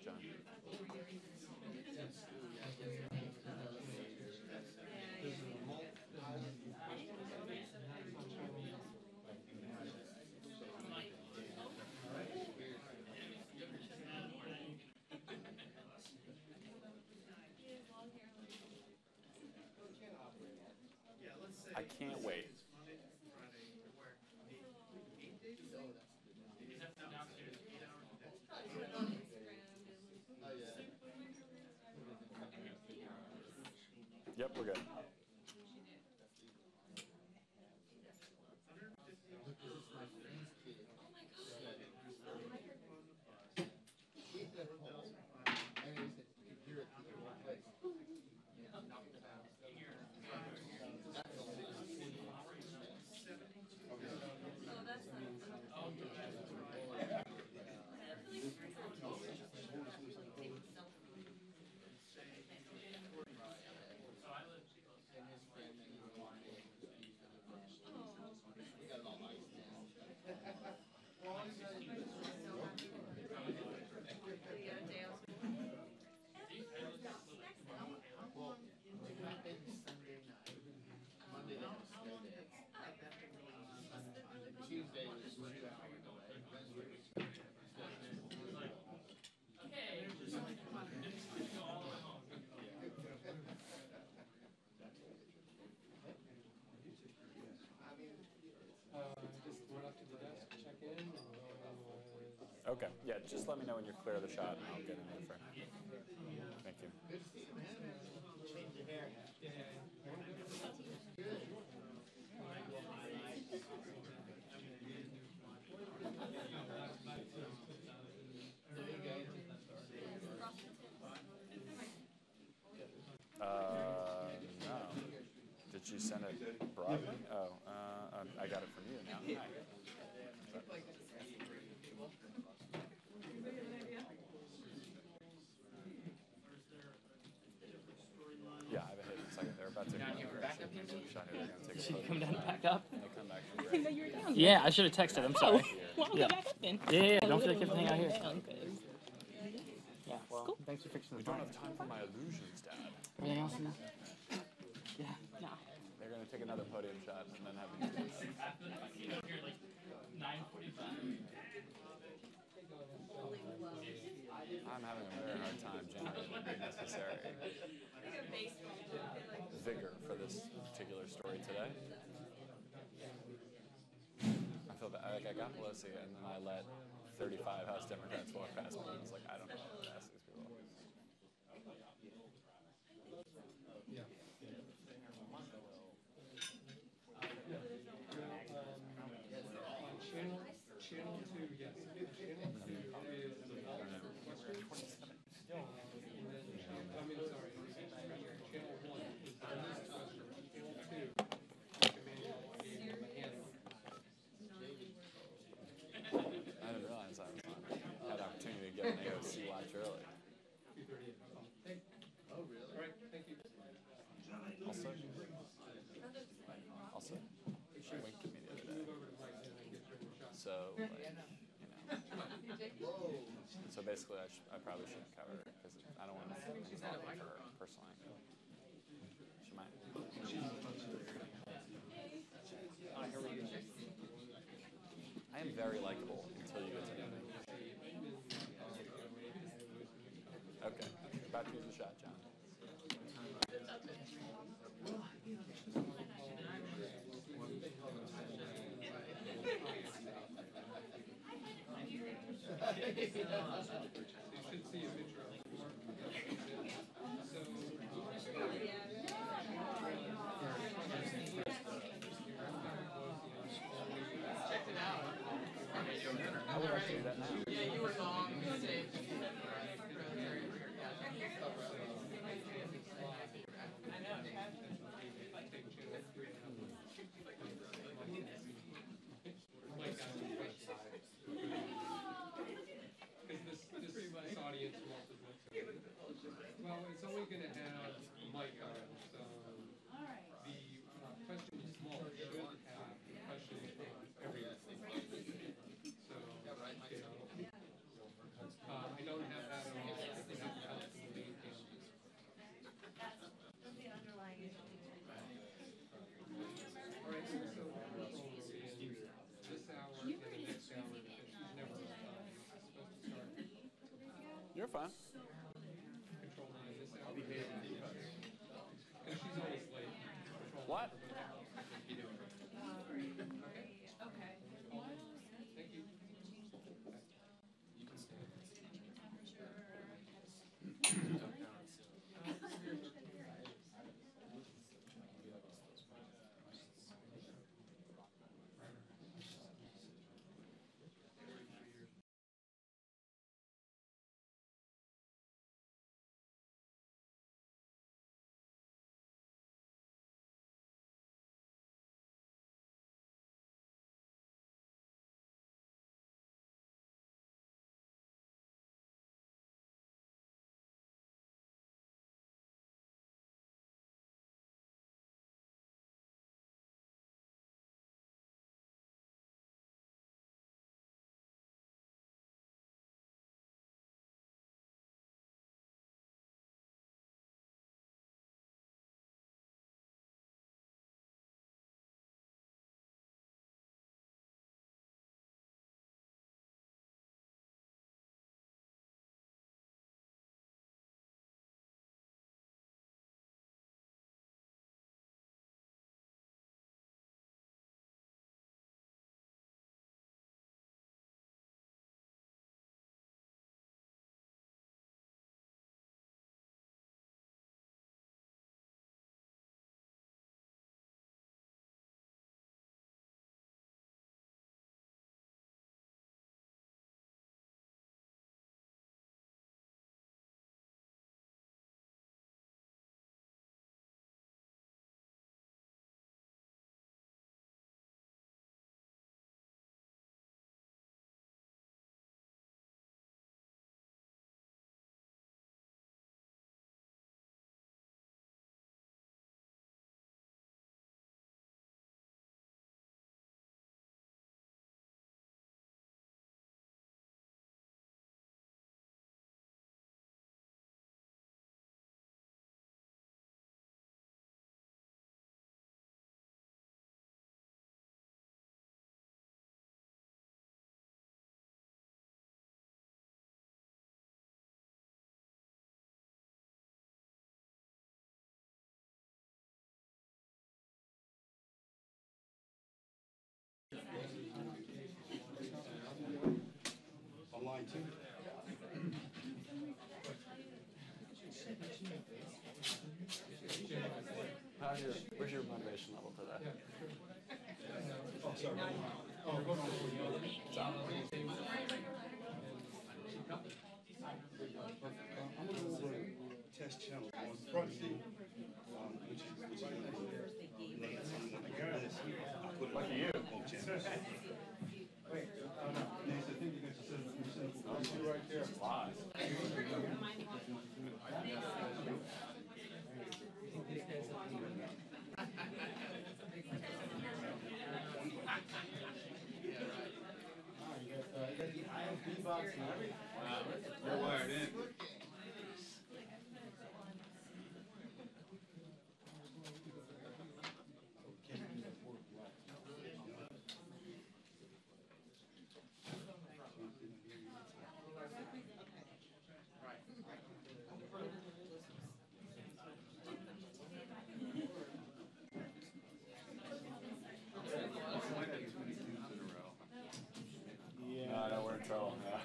John. I can't wait. Yep, we're good. Okay, yeah, just let me know when you're clear of the shot and I'll get in there for Thank you. No. Did she send it broadly? Oh, I got it from you now. Hi. Yeah, I have a hidden second. They're about to come down and back up? And they come back from I didn't know you were down. Yeah, I should have texted. I'm sorry. Well, I'll Yeah. go back up then. Yeah. Don't feel like you have to hang out here. Yeah, well, Cool. thanks for fixing We the don't phone. have time for my illusions, Dad. Anything else? Yeah. No. They're going to take another podium shot and then have a meeting. I'm having a very hard time generating the necessary vigor for this particular story today. I feel bad. Like I got Pelosi and then I let 35 House Democrats walk past me and I was like, I don't know what to ask these people. Channel 2, yes. Channel 2 is Western 27. I mean, sorry. Channel 1 is East Western. Channel 2, Emmanuel gave the hand. I didn't realize I was on. Had the opportunity to get an AOC watch early. 2:38. Oh, really? All right, thank you. Also, she winked at me the other day. So, like, so basically I probably shouldn't cover her because I don't want to involve her personally. She might. I am very likable until you get to know me. Okay, about to use the shot, John. You should see a picture of it. Checked it out. I would like to do that now. Yeah, you were long. This audience wants to well, it's only going to have mic on, so the question is small. It should have questions on everyone. So, I don't have that on. Where's your motivation level today? Oh, sorry. Oh, we're going on. I'm going to go over test channel on front seat, which is Lucky you. Wait, no. Nancy, I think you guys said you right there. Lies. You're wired in. No, I know we're in trouble. Yeah.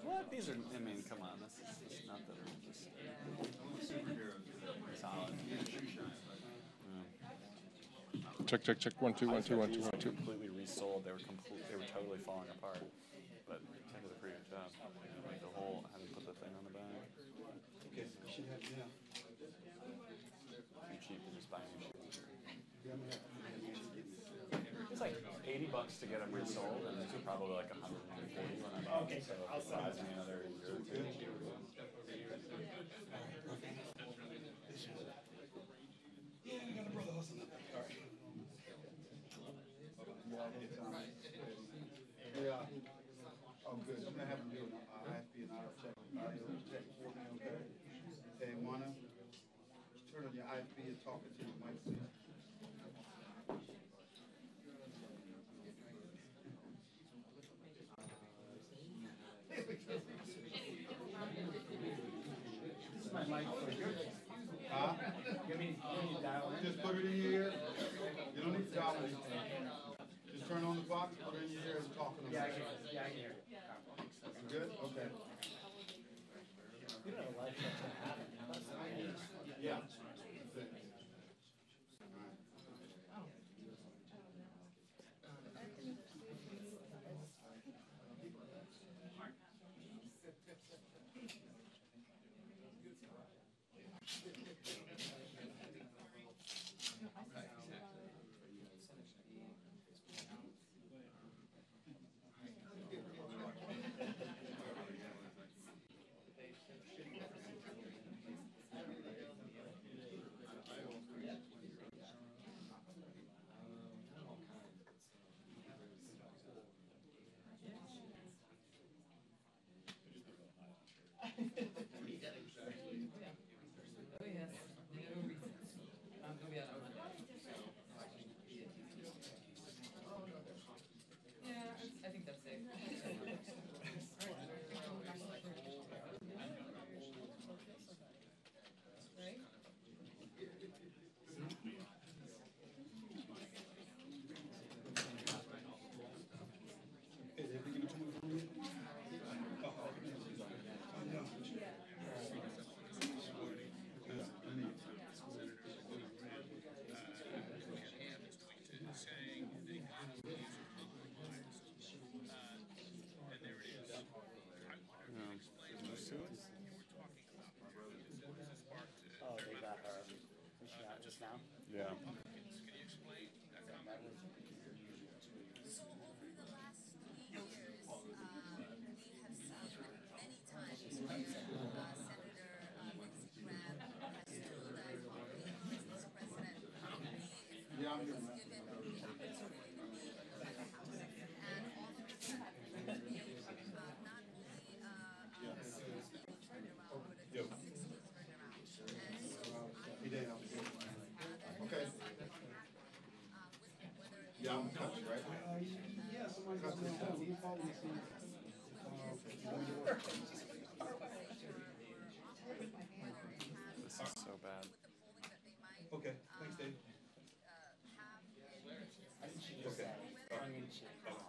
What? These are, I mean, come on. This is not that they're just solid. Check, check, check. 1, 2, 1, 2, 1, 2, 1, 2. Completely resold. They were totally falling apart. But they did a pretty good job. Like the whole, having put the thing on the back. Okay, you should have, yeah. Too cheap to just buy new shoes. It's like $80 to get them resold, and it's probably like $140 when I bought them. So if it buys me another year or two. Yeah, I got a brother hustling. All right. Yeah. Oh, good. I'm gonna have him do an IFB and audio check for me, okay? Hey, wanna turn on your IFB and talk into the mic, please? Huh? Just put it in your ear. You don't need to dial anything. Just turn on the box, put it in your ear, and talk on the mic. Yeah, I hear. You good? Okay. You don't have a life that's gonna happen. Yeah. I think that's safe. Right? Hey, did we get a phone from you? Oh, they got her. Was she out just now? Yeah. Over the last few years, Senator we have seen many times where Senator Nancy Graham has told that the Vice President Yeah, I'm is good. given the opportunity to be by the House, and all of a sudden, not only smooth turnaround, but a 360 turnaround. Hey, Dan. Okay. Yeah, I'm touched, right? Yeah, someone got this. You follow me, see? This is so bad. Okay, thanks, Dave. Okay. Sort of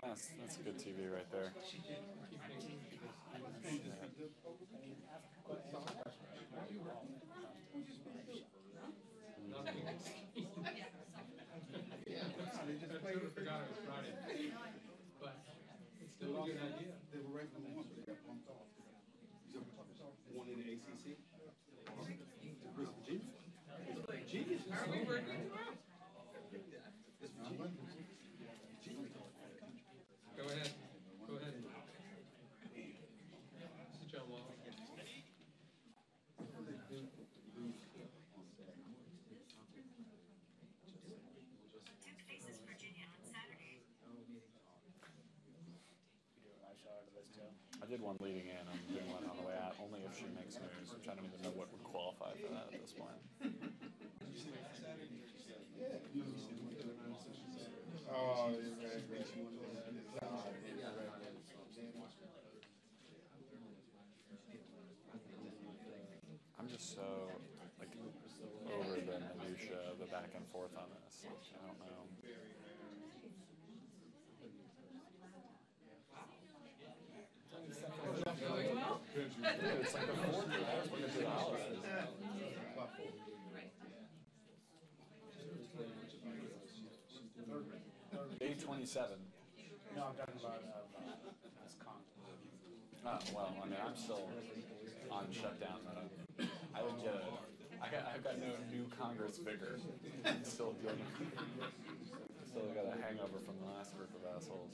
That's good TV right there. I sort of forgot it was Friday. But it's still a good idea. They were right for the one, but they got bumped off. One in the ACC? Where's Virginia? Virginia's just Are we working tomorrow? It's Virginia. Go ahead. Go ahead. Sit down, Wall. Faces Virginia on Saturday. You do a nice shot of this too. I did one leading in. I'm doing one on the way out. Only if she makes news, which I don't even know what would qualify for that at this point. Oh, yeah, I'm just so like over the minutia, the back and forth on this. Like, I don't know. Dude, it's like the 4th. I was looking through the holidays. Day 27. No, I'm talking about this con. Oh, well, I mean, I'm still on shutdown mode. I didn't get I've got no new Congress vigor. I'm still dealing. Still got a hangover from the last group of assholes.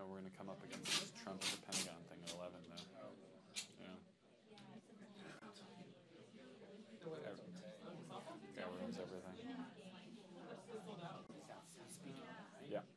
We're going to come up against this Trump at the Pentagon thing at 11, though. Yeah. Ruins everything. Yeah.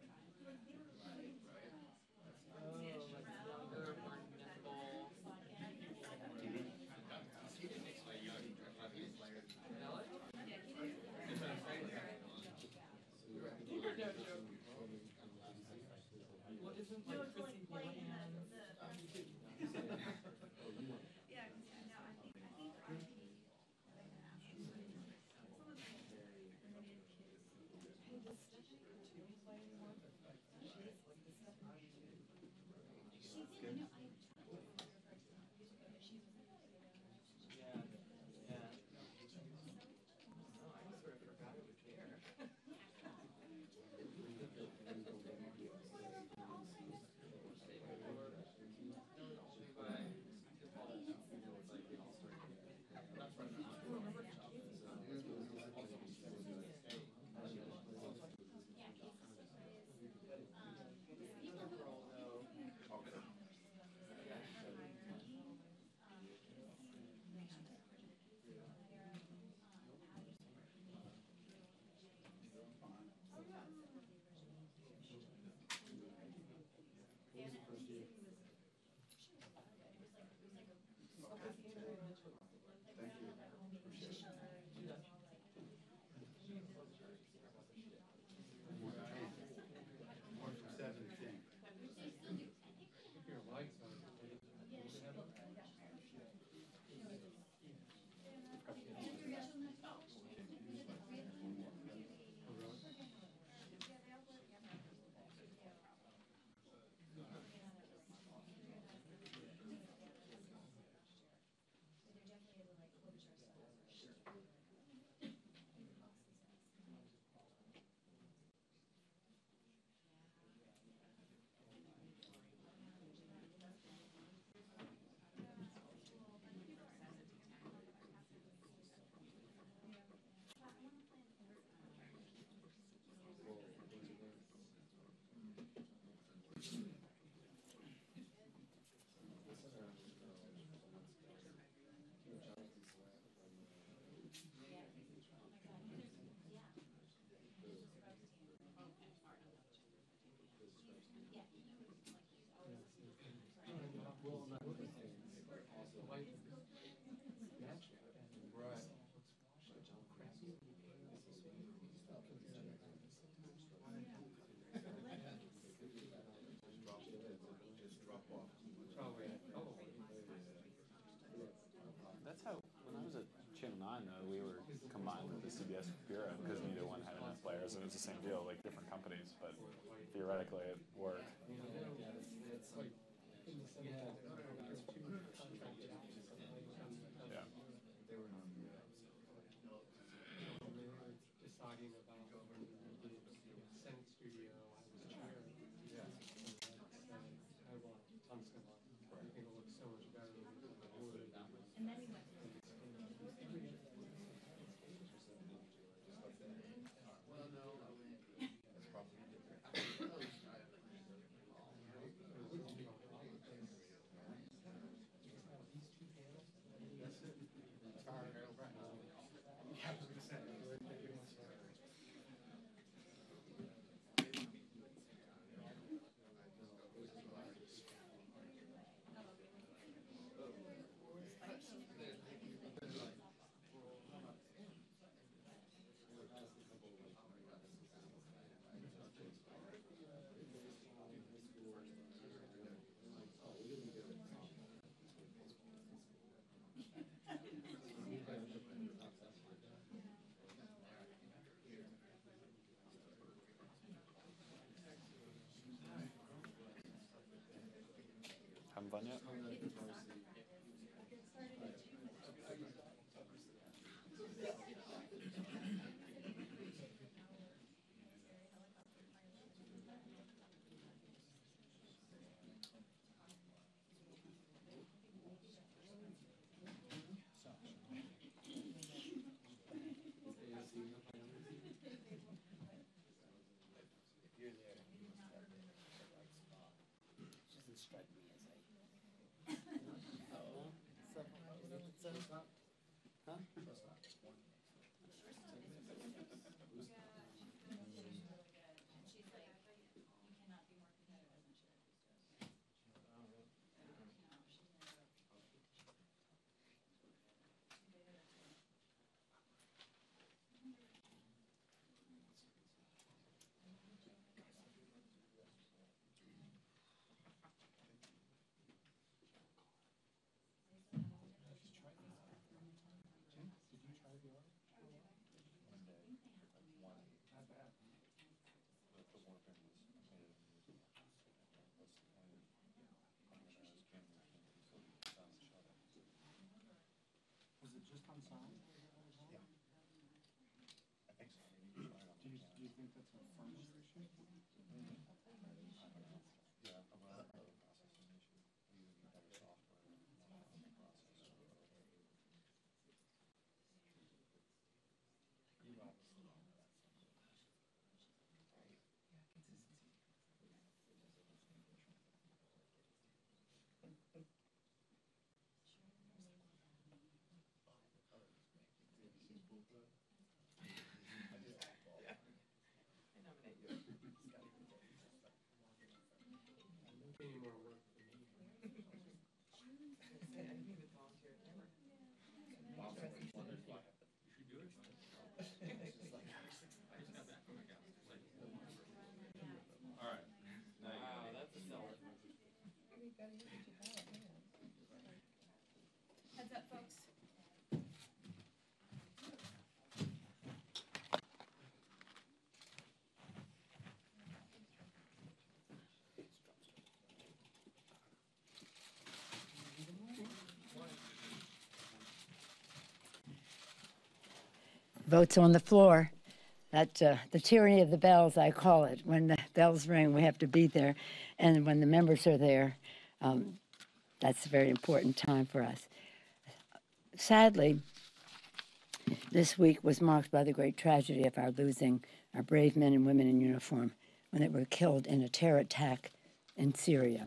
fun. We were combined with the CBS Bureau because neither one had enough players, and it was the same deal, like different companies, but theoretically it worked. Yeah. Deciding about the Senate studio, I was chair. I want Thompson. I think it looks so much better than it would. And then he went. Having fun yet? Doesn't strike me as a. Oh, so, huh? Was it just on sound? Yeah. I think so. Do you think that's a firmware issue? Yeah, well, another processing issue. We either need better software or more powerful processor. Any more work for me? All right. Wow, that's a seller. Heads up, folks. Votes on the floor. That the tyranny of the bells, I call it. When the bells ring, we have to be there, and when the members are there, that's a very important time for us. Sadly, this week was marked by the great tragedy of our losing our brave men and women in uniform when they were killed in a terror attack in Syria.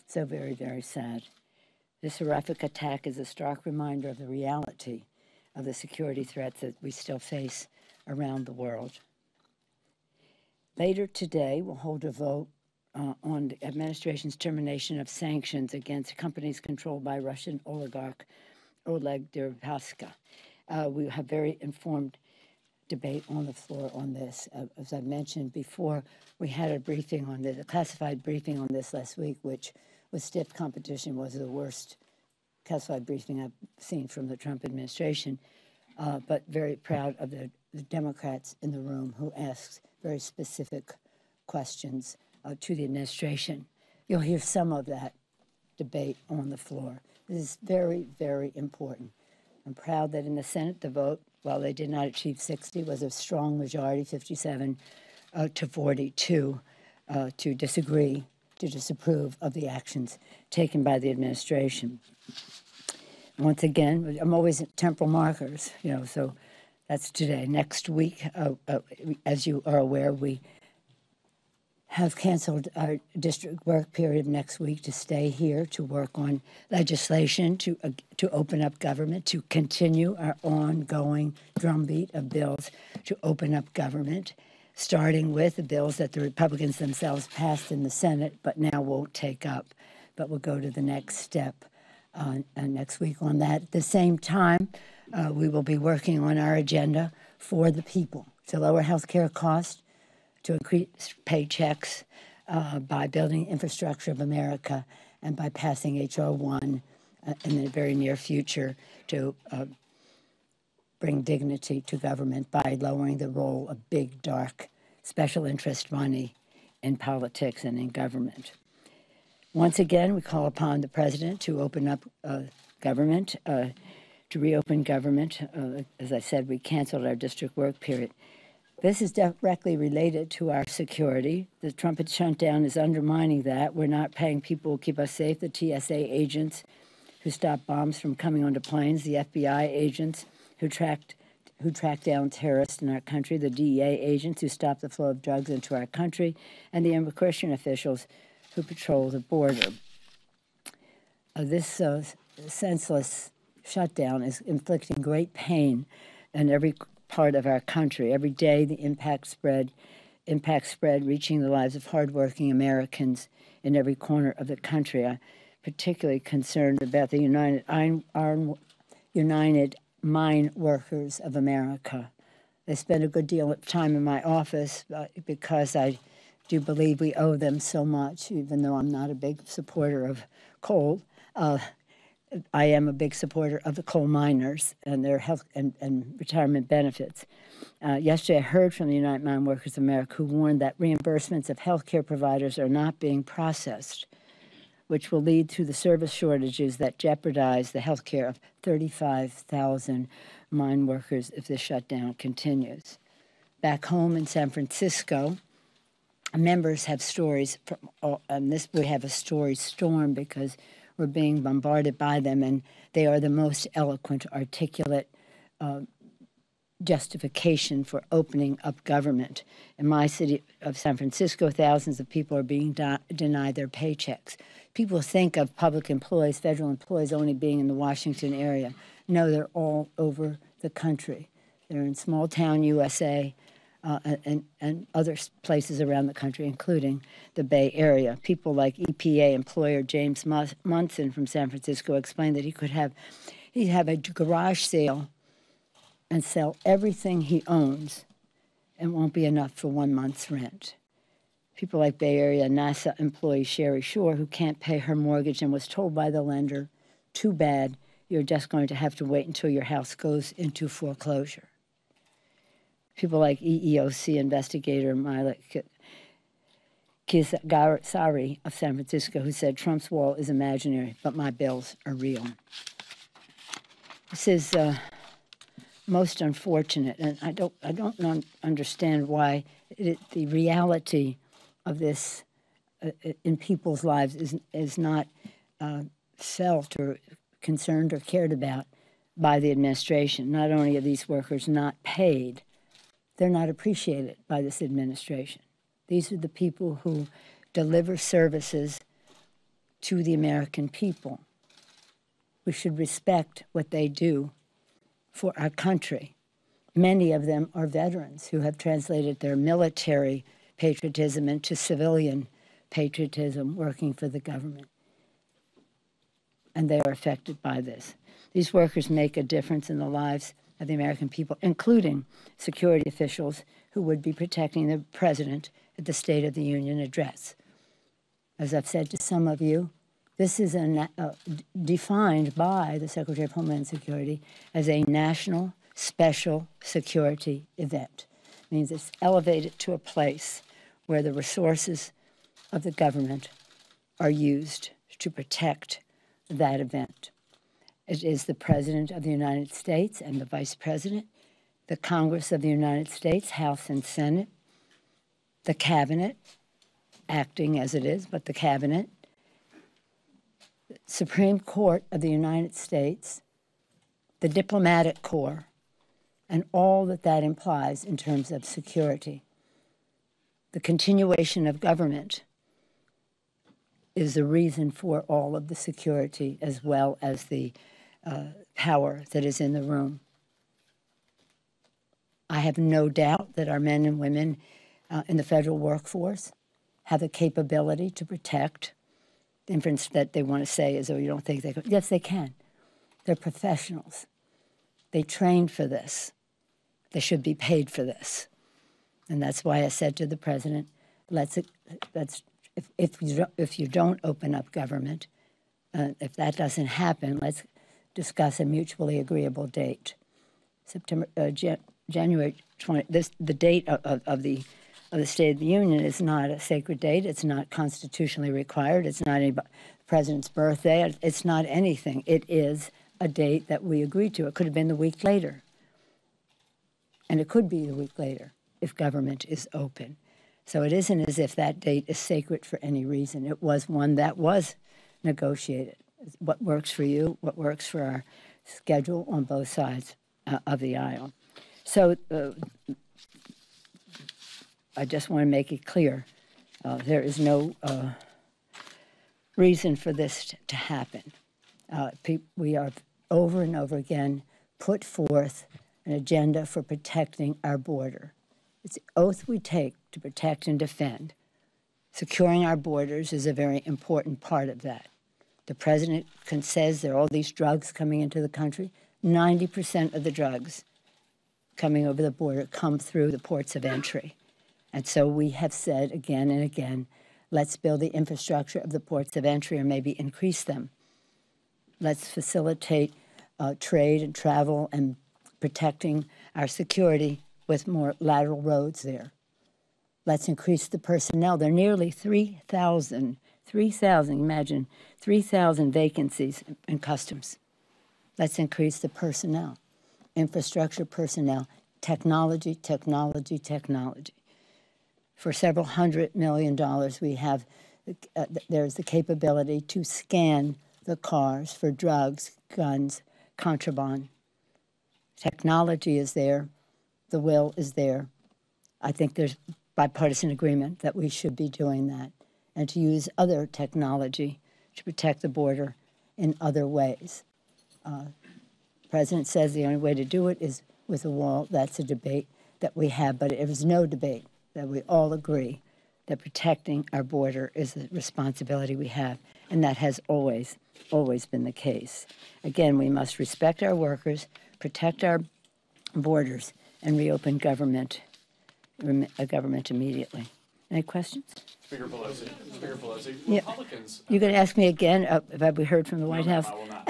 So very, very sad. This horrific attack is a stark reminder of the reality of the security threats that we still face around the world. Later today, we'll hold a vote on the administration's termination of sanctions against companies controlled by Russian oligarch Oleg Deripaska. We have very informed debate on the floor on this. As I mentioned before, we had a briefing on this, a classified briefing on this last week, which with stiff competition was the worst classified briefing I've seen from the Trump administration, but very proud of the Democrats in the room who asked very specific questions to the administration. You'll hear some of that debate on the floor. This is very, very important. I'm proud that in the Senate, the vote, while they did not achieve 60, was a strong majority, 57 to 42, to disagree, to disapprove of the actions taken by the administration. Once again, I'm always at temporal markers, so that's today. Next week, as you are aware, we have canceled our district work period next week to stay here to work on legislation, to open up government, to continue our ongoing drumbeat of bills to open up government, starting with the bills that the Republicans themselves passed in the Senate but now won't take up, but we'll go to the next step next week on that. At the same time, we will be working on our agenda for the people to lower health care costs, to increase paychecks by building infrastructure of America, and by passing H.R. 1 in the very near future to bring dignity to government by lowering the role of big, dark, special interest money in politics and in government. Once again, we call upon the president to open up government, to reopen government. As I said, we canceled our district work period. This is directly related to our security. The Trump shutdown is undermining that. We're not paying people who keep us safe, the TSA agents who stop bombs from coming onto planes, the FBI agents who track down terrorists in our country, the DEA agents who stop the flow of drugs into our country, and the immigration officials who patrol the border. This senseless shutdown is inflicting great pain in every part of our country. Every day, the impact spread, reaching the lives of hardworking Americans in every corner of the country. I'm particularly concerned about the United Mine Workers of America. They spend a good deal of time in my office because I do believe we owe them so much, even though I'm not a big supporter of coal. I am a big supporter of the coal miners and their health and retirement benefits. Yesterday, I heard from the United Mine Workers of America who warned that reimbursements of health care providers are not being processed, which will lead to the service shortages that jeopardize the health care of 35,000 mine workers if this shutdown continues. Back home in San Francisco, members have stories, and we have a story storm because we're being bombarded by them, and they are the most eloquent, articulate justification for opening up government. In my city of San Francisco, thousands of people are being denied their paychecks. People think of public employees, federal employees, only being in the Washington area. No, they're all over the country. They're in small town USA, and other places around the country, including the Bay Area. People like EPA employer James Munson from San Francisco explained that he'd have a garage sale and sell everything he owns, and won't be enough for 1 month's rent. People like Bay Area NASA employee Sherry Shore, who can't pay her mortgage and was told by the lender, too bad, you're just going to have to wait until your house goes into foreclosure. People like EEOC investigator Mila Kizgari of San Francisco, who said Trump's wall is imaginary, but my bills are real. This is most unfortunate, and I don't understand why the reality of this in people's lives is not felt or concerned or cared about by the administration. Not only are these workers not paid, they're not appreciated by this administration. These are the people who deliver services to the American people. We should respect what they do for our country. Many of them are veterans who have translated their military patriotism into civilian patriotism, working for the government. And they are affected by this. These workers make a difference in the lives of the American people, including security officials who would be protecting the president at the State of the Union address. As I've said to some of you, This is defined by the Secretary of Homeland Security as a national special security event. It means it's elevated to a place where the resources of the government are used to protect that event. It is the President of the United States and the Vice President, the Congress of the United States, House and Senate, the Cabinet, acting as it is, but the Cabinet, Supreme Court of the United States, the Diplomatic Corps, and all that that implies in terms of security. The continuation of government is the reason for all of the security as well as the power that is in the room. I have no doubt that our men and women in the federal workforce have the capability to protect. The inference that they want to say is, oh, you don't think they can? Yes, they can. They're professionals. They trained for this. They should be paid for this. And that's why I said to the president, if you don't open up government, if that doesn't happen, let's discuss a mutually agreeable date. January 20. The date of the State of the Union is not a sacred date. It's not constitutionally required. It's not any president's birthday. It's not anything. It is a date that we agreed to. It could have been the week later. And it could be the week later if government is open. So it isn't as if that date is sacred for any reason. It was one that was negotiated. What works for you, what works for our schedule on both sides of the aisle. So I just want to make it clear, there is no reason for this to happen. We are over and over again put forth an agenda for protecting our border. It's the oath we take to protect and defend. Securing our borders is a very important part of that. The president says there are all these drugs coming into the country. 90% of the drugs coming over the border come through the ports of entry. And so we have said again and again, let's build the infrastructure of the ports of entry or maybe increase them. Let's facilitate trade and travel and protecting our security with more lateral roads there. Let's increase the personnel. There are nearly 3,000, imagine, 3,000 vacancies in customs. Let's increase the personnel, infrastructure personnel, technology. For several $100 million, we have, there's the capability to scan the cars for drugs, guns, contraband. Technology is there. The will is there. I think there's bipartisan agreement that we should be doing that and to use other technology to protect the border in other ways. The president says the only way to do it is with a wall. That's a debate that we have, but it was no debate that we all agree that protecting our border is a responsibility we have, and that has always been the case. Again, we must respect our workers, protect our borders, and reopen government immediately. Any questions? Speaker Pelosi, Yeah. Republicans. You're going to ask me again, have we heard from the White House? I will not.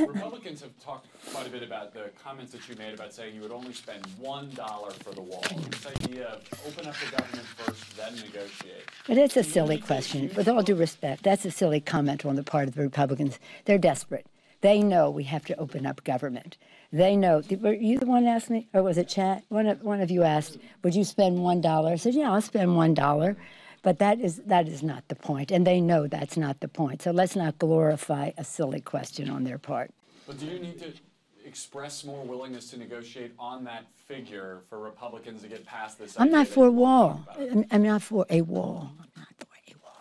Republicans have talked quite a bit about the comments that you made about saying you would only spend $1 for the wall. This idea of open up the government first, then negotiate. But it's a silly question. With all due respect, that's a silly comment on the part of the Republicans. They're desperate. They know we have to open up government. They know. Were you the one that asked me, or was it Chat? One of you asked, would you spend $1? I said, yeah, I'll spend $1. But that is not the point, and they know that's not the point. So let's not glorify a silly question on their part. But do you need to express more willingness to negotiate on that figure for Republicans to get past this? I'm not for a wall. I'm not for a wall. I'm not for a wall.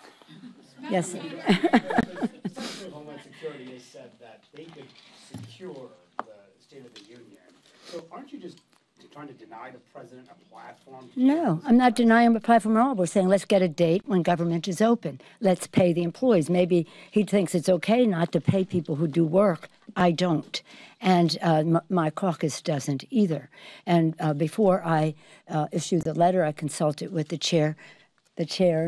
Yes. The Secretary of Homeland Security has said that they could secure the State of the Union. So aren't you just trying to deny the president a platform? No, I'm not denying the platform at all. We're saying let's get a date when government is open. Let's pay the employees. Maybe he thinks it's okay not to pay people who do work. I don't. And my caucus doesn't either. And before I issue the letter, I consulted with the chair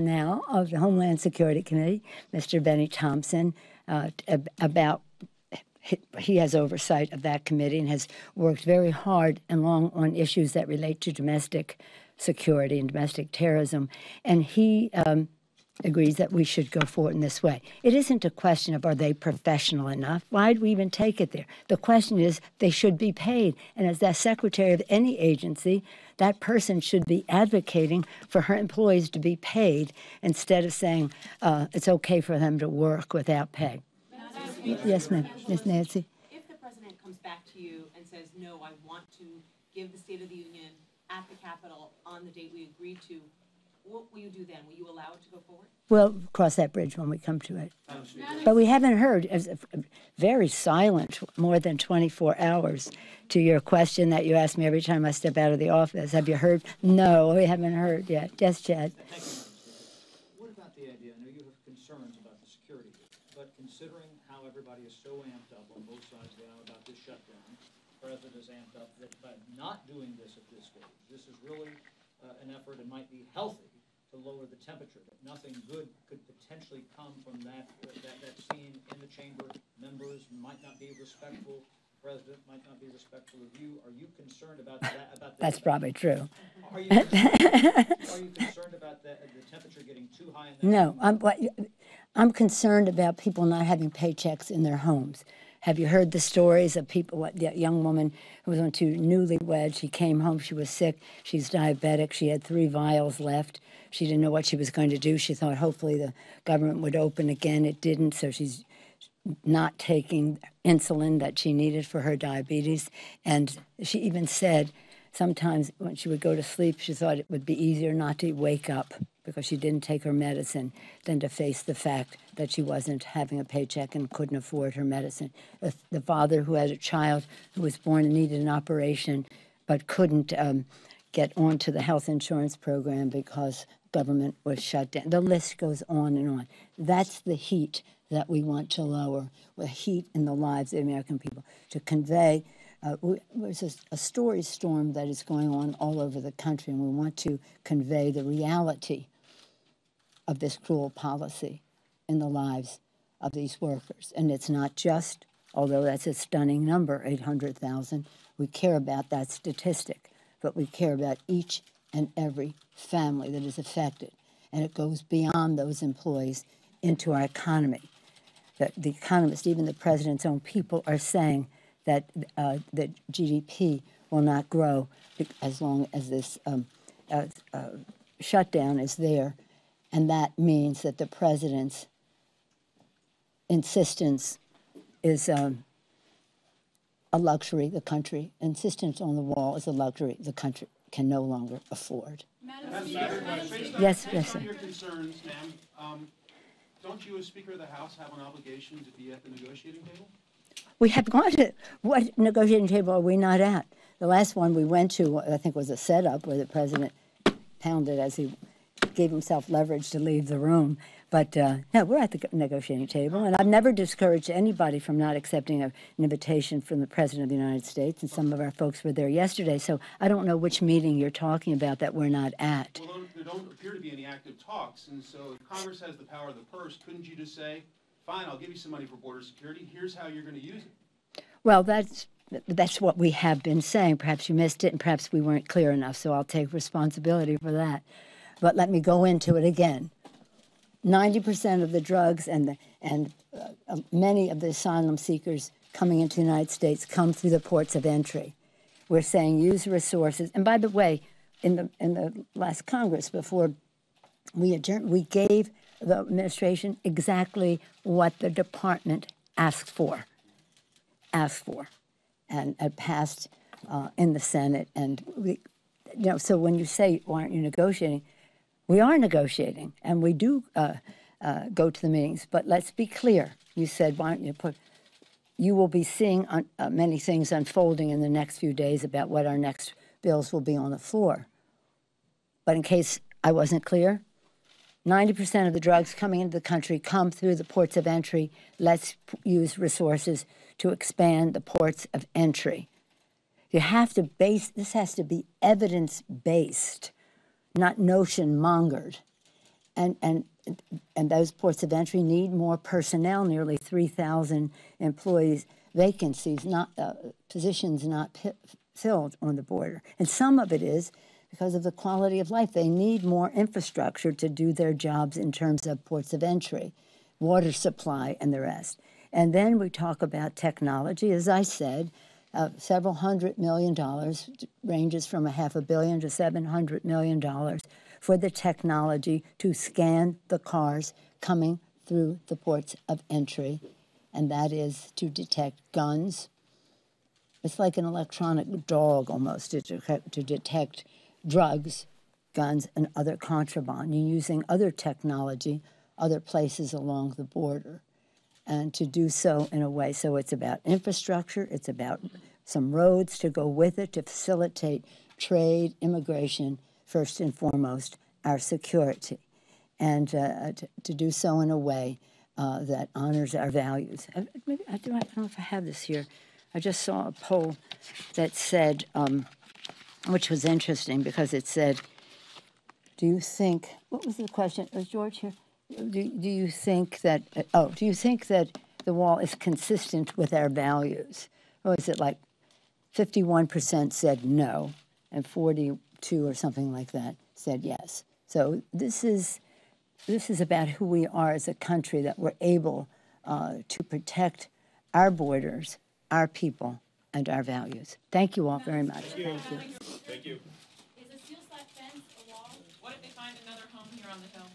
now of the Homeland Security Committee, Mr. Benny Thompson. about. He has oversight of that committee and has worked very hard and long on issues that relate to domestic security and domestic terrorism. And he agrees that we should go forward in this way. It isn't a question of are they professional enough? Why do we even take it there? The question is they should be paid. And as the secretary of any agency, that person should be advocating for her employees to be paid instead of saying it's okay for them to work without pay. Yes, ma'am. Ms. Nancy. If the president comes back to you and says, no, I want to give the State of the Union at the Capitol on the date we agreed to, what will you do then? Will you allow it to go forward? We'll cross that bridge when we come to it. But we haven't heard, very silent, more than 24 hours to your question that you ask me every time I step out of the office. Have you heard? No, we haven't heard yet. Yes, Chad. What about the idea, I know you have concerns about the security, but considering how everybody is so amped up on both sides now about this shutdown, the president is amped up that by not doing this at this stage, this is really an effort and might be healthy to lower the temperature, that nothing good could potentially come from that scene in the chamber. Members might not be respectful. The president might not be respectful of you. Are you concerned about that? That's probably true. Are you concerned about the temperature getting too high in that? No, I'm concerned about people not having paychecks in their homes. Have you heard the stories of people, that young woman who was on two newlyweds, she came home, she was sick, she's diabetic, she had 3 vials left. She didn't know what she was going to do. She thought hopefully the government would open again. It didn't, so she's not taking insulin that she needed for her diabetes. And she even said sometimes when she would go to sleep, she thought it would be easier not to wake up because she didn't take her medicine than to face the fact that she wasn't having a paycheck and couldn't afford her medicine. The father who had a child who was born and needed an operation but couldn't get onto the health insurance program because government was shut down. The list goes on and on. That's the heat that we want to lower, the heat in the lives of the American people, to convey. There's a story storm that is going on all over the country, and we want to convey the reality of this cruel policy in the lives of these workers. And it's not just, although that's a stunning number, 800,000, we care about that statistic, but we care about each and every family that is affected. And it goes beyond those employees into our economy. The economists, even the president's own people, are saying that the GDP will not grow as long as this shutdown is there. And that means that the president's insistence is a luxury the country, insistence on the wall is a luxury the country can no longer afford. Yes, yes, sir. Your concerns, ma'am. Don't you, as Speaker of the House, have an obligation to be at the negotiating table? We have gone to, what negotiating table are we not at? The last one we went to, I think, was a setup where the president pounded as he gave himself leverage to leave the room. But no, we're at the negotiating table, and I've never discouraged anybody from not accepting an invitation from the President of the United States, and some of our folks were there yesterday, so I don't know which meeting you're talking about that we're not at. Well, there don't appear to be any active talks, and so if Congress has the power of the purse, couldn't you just say, fine, I'll give you some money for border security, here's how you're going to use it? Well, that's what we have been saying. Perhaps you missed it, and perhaps we weren't clear enough, so I'll take responsibility for that. But let me go into it again. 90% of the drugs and many of the asylum seekers coming into the United States come through the ports of entry. We're saying use resources. And by the way, in the last Congress, before we adjourned, we gave the administration exactly what the department asked for, and passed in the Senate. And we, so when you say, why aren't you negotiating? We are negotiating, and we do go to the meetings. But let's be clear. You said, why don't you put, you will be seeing many things unfolding in the next few days about what our next bills will be on the floor. But in case I wasn't clear, 90% of the drugs coming into the country come through the ports of entry. Let's use resources to expand the ports of entry. You have to base, this has to be evidence-based, not notion-mongered. and those ports of entry need more personnel, nearly 3,000 employees, vacancies, not positions not filled on the border. And some of it is because of the quality of life. They need more infrastructure to do their jobs in terms of ports of entry, water supply, and the rest. And then we talk about technology. As I said, several $100 million, ranges from $500 million to $700 million for the technology to scan the cars coming through the ports of entry, and that is to detect guns. It's like an electronic dog almost to detect drugs, guns, and other contraband. You're using other technology, other places along the border, and to do so in a way. So it's about infrastructure, it's about some roads to go with it to facilitate trade, immigration, first and foremost, our security, and to do so in a way that honors our values. Maybe, I don't know if I have this here. I just saw a poll that said, which was interesting because it said, do you think, what was the question? Was George here? Do you think that, do you think that the wall is consistent with our values? Or is it like 51% said no, and 42 or something like that said yes? So this is about who we are as a country, that we're able to protect our borders, our people, and our values. Thank you all very much. Thank you. Thank you. Is a steel slat fence a wall? What if they find another home here on the hill?